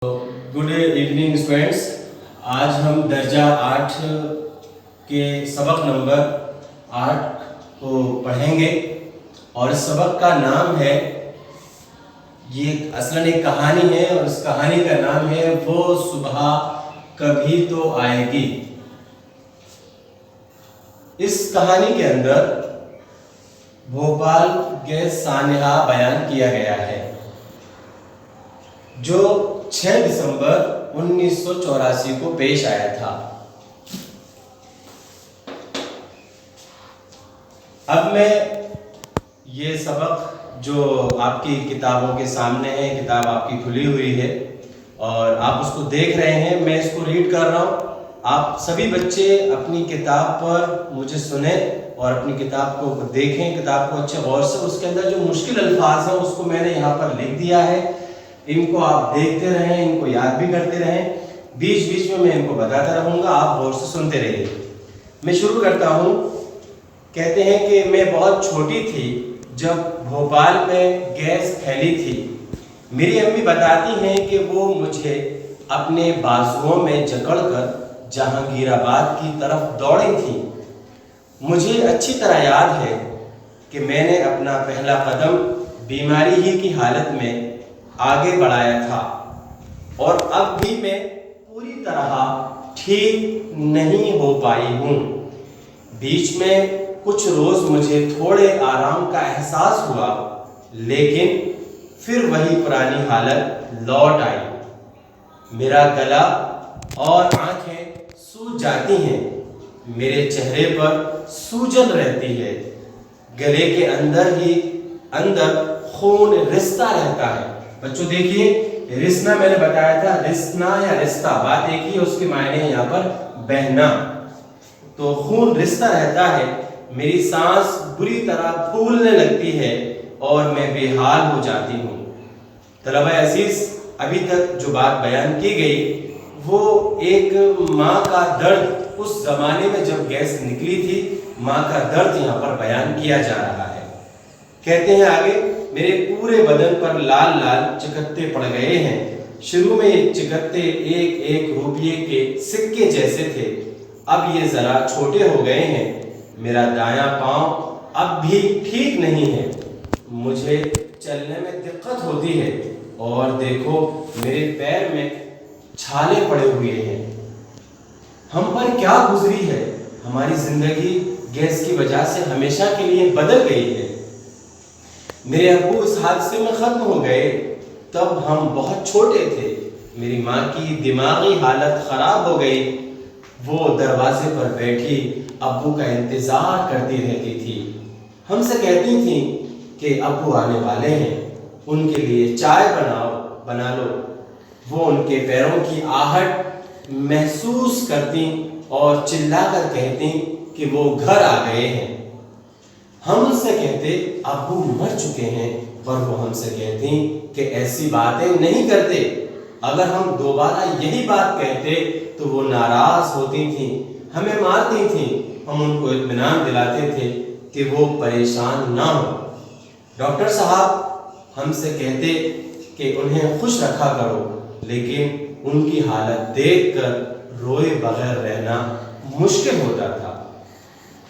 Good evening students. आज हम दर्जा 8 के सबक नंबर 8 को पढ़ेंगे और इस सबक का नाम है, ये असलन एक कहानी है और इस कहानी का नाम है वो सुबह कभी तो आएगी। इस कहानी के अंदर भोपाल गैस सानहा बयान किया गया है जो 6 दिसंबर 1984 को पेश आया था। अब मैं ये सबक जो आपकी किताबों के सामने है, किताब आपकी खुली हुई है और आप उसको देख रहे हैं, मैं इसको रीड कर रहा हूँ। आप सभी बच्चे अपनी किताब पर मुझे सुने और अपनी किताब को देखें, किताब को अच्छे गौर से। उसके अंदर जो मुश्किल अल्फाज हैं उसको मैंने यहाँ पर लिख दिया है, इनको आप देखते रहें, इनको याद भी करते रहें। बीच बीच में मैं इनको बताता रहूँगा, आप गौर से सुनते रहिए। मैं शुरू करता हूँ। कहते हैं कि मैं बहुत छोटी थी जब भोपाल में गैस फैली थी। मेरी अम्मी बताती हैं कि वो मुझे अपने बाजुओं में जकड़कर जहांगीराबाद की तरफ दौड़ी थी। मुझे अच्छी तरह याद है कि मैंने अपना पहला कदम बीमारी ही की हालत में आगे बढ़ाया था और अब भी मैं पूरी तरह ठीक नहीं हो पाई हूँ। बीच में कुछ रोज मुझे थोड़े आराम का एहसास हुआ, लेकिन फिर वही पुरानी हालत लौट आई। मेरा गला और आंखें सूज जाती हैं, मेरे चेहरे पर सूजन रहती है, गले के अंदर खून रिसता रहता है। बच्चों देखिए, रिसना मैंने बताया था, रिसना या रिश्ता बात एक ही है, उसके मायने हैं यहाँ पर बहना। तो खून रिसता रहता है, मेरी सांस बुरी तरह फूलने लगती है और मैं बेहाल हो जाती हूँ। तलबा अजीज, अभी तक जो बात बयान की गई वो एक माँ का दर्द, उस जमाने में जब गैस निकली थी, माँ का दर्द यहाँ पर बयान किया जा रहा है। कहते हैं आगे, मेरे पूरे बदन पर लाल लाल चकत्ते पड़ गए हैं। शुरू में ये चकत्ते एक एक रुपये के सिक्के जैसे थे, अब ये जरा छोटे हो गए हैं। मेरा दायां पांव अब भी ठीक नहीं है, मुझे चलने में दिक्कत होती है और देखो मेरे पैर में छाले पड़े हुए हैं। हम पर क्या गुजरी है, हमारी जिंदगी गैस की वजह से हमेशा के लिए बदल गई है। मेरे अब्बू इस हादसे में खत्म हो गए, तब हम बहुत छोटे थे। मेरी माँ की दिमागी हालत खराब हो गई, वो दरवाजे पर बैठी अब्बू का इंतजार करती रहती थी। हमसे कहती थी कि अब्बू आने वाले हैं, उनके लिए चाय बना लो। वो उनके पैरों की आहट महसूस करती और चिल्लाकर कहती कि वो घर आ गए हैं। हम उनसे कहते अब्बू मर चुके हैं, पर वो हमसे कहती कि ऐसी बातें नहीं करते। अगर हम दोबारा यही बात कहते तो वो नाराज होती थी, हमें मारती थी। हम उनको इत्मीनान दिलाते थे कि वो परेशान ना हो। डॉक्टर साहब हमसे कहते कि उन्हें खुश रखा करो, लेकिन उनकी हालत देखकर रोए बगैर रहना मुश्किल होता था।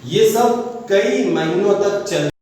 ये सब कई महीनों तक चल